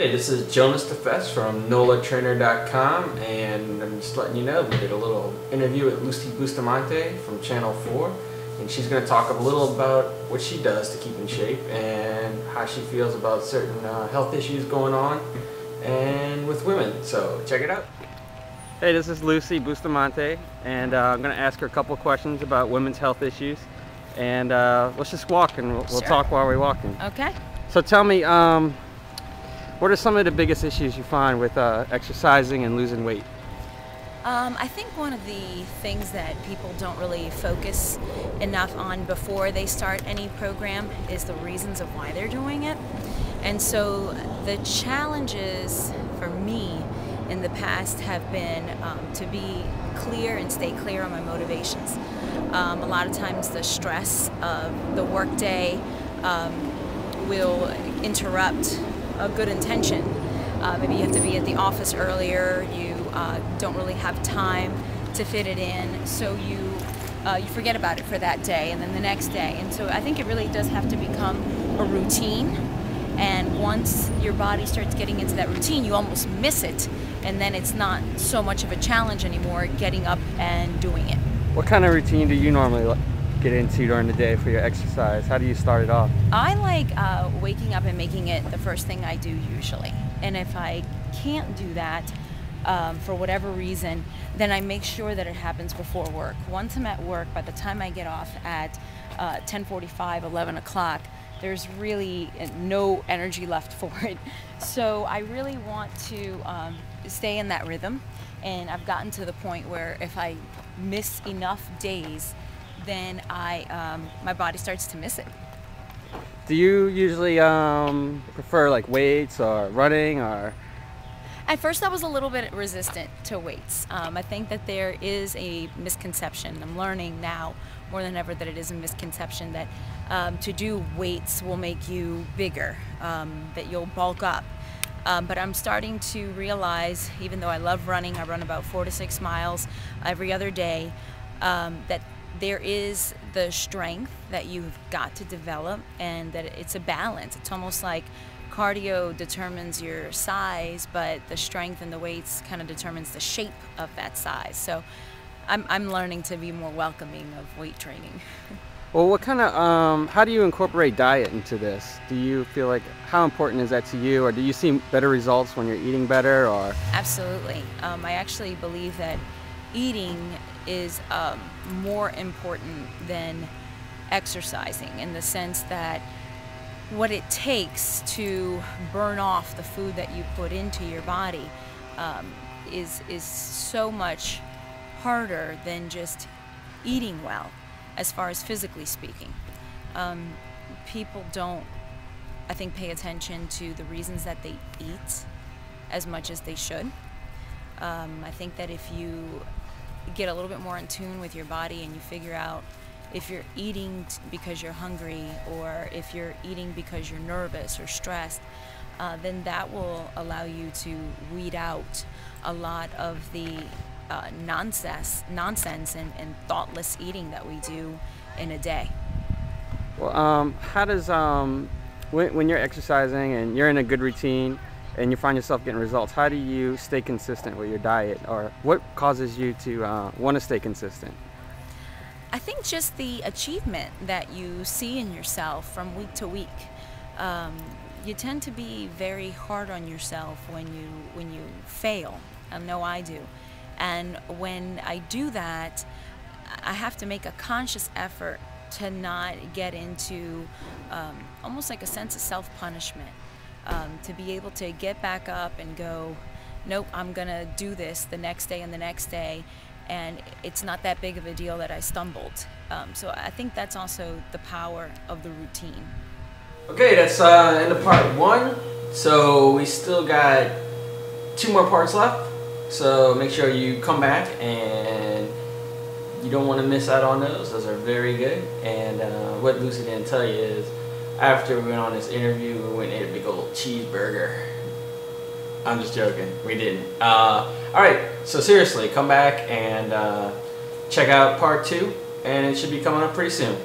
Hey, this is Jonas DeFess from NOLAtrainer.com, and I'm just letting you know we did a little interview with Lucy Bustamante from Channel 4, and she's going to talk a little about what she does to keep in shape and how she feels about certain health issues going on and with women. So check it out. Hey, this is Lucy Bustamante, and I'm going to ask her a couple questions about women's health issues, and let's just walk and we'll talk while we're walking. Okay. So tell me, what are some of the biggest issues you find with exercising and losing weight? I think one of the things that people don't really focus enough on before they start any program is the reasons of why they're doing it. And so the challenges for me in the past have been to be clear and stay clear on my motivations. A lot of times the stress of the workday will interrupt a good intention. Maybe you have to be at the office earlier, you don't really have time to fit it in, so you forget about it for that day and then the next day. And so I think it really does have to become a routine, and once your body starts getting into that routine, you almost miss it, and then it's not so much of a challenge anymore getting up and doing it. What kind of routine do you normally get into during the day for your exercise? How do you start it off? I like waking up and making it the first thing I do usually. And if I can't do that for whatever reason, then I make sure that it happens before work. Once I'm at work, by the time I get off at 10:45, 11 o'clock, there's really no energy left for it. So I really want to stay in that rhythm. And I've gotten to the point where if I miss enough days, then my body starts to miss it. Do you usually prefer like weights or running, or? At first I was a little bit resistant to weights. I think that there is a misconception. I'm learning now more than ever that it is a misconception that to do weights will make you bigger, that you'll bulk up. But I'm starting to realize, even though I love running, I run about 4 to 6 miles every other day, that there is the strength that you've got to develop, and that it's a balance. It's almost like cardio determines your size, but the strength and the weights kind of determines the shape of that size. So I'm learning to be more welcoming of weight training. Well, what kind of, how do you incorporate diet into this? Do you feel like, how important is that to you, or do you see better results when you're eating better, or? Absolutely. I actually believe that eating is more important than exercising, in the sense that what it takes to burn off the food that you put into your body is so much harder than just eating well, as far as physically speaking. People don't, I think, pay attention to the reasons that they eat as much as they should. I think that if you get a little bit more in tune with your body and you figure out if you're eating because you're hungry, or if you're eating because you're nervous or stressed, then that will allow you to weed out a lot of the nonsense and thoughtless eating that we do in a day. Well, how does, when you're exercising and you're in a good routine and you find yourself getting results, how do you stay consistent with your diet, or what causes you to want to stay consistent? I think just the achievement that you see in yourself from week to week. You tend to be very hard on yourself when you fail. I know I do. And when I do that, I have to make a conscious effort to not get into almost like a sense of self-punishment. To be able to get back up and go, nope, I'm gonna do this the next day and the next day, and it's not that big of a deal that I stumbled. So I think that's also the power of the routine. Okay, that's end of part 1. So we still got 2 more parts left. So make sure you come back, and you don't want to miss out on those. Those are very good. And what Lucy didn't tell you is, after we went on this interview, we went and ate a big old cheeseburger. I'm just joking. We didn't. Alright, so seriously, come back and check out part 2, and it should be coming up pretty soon.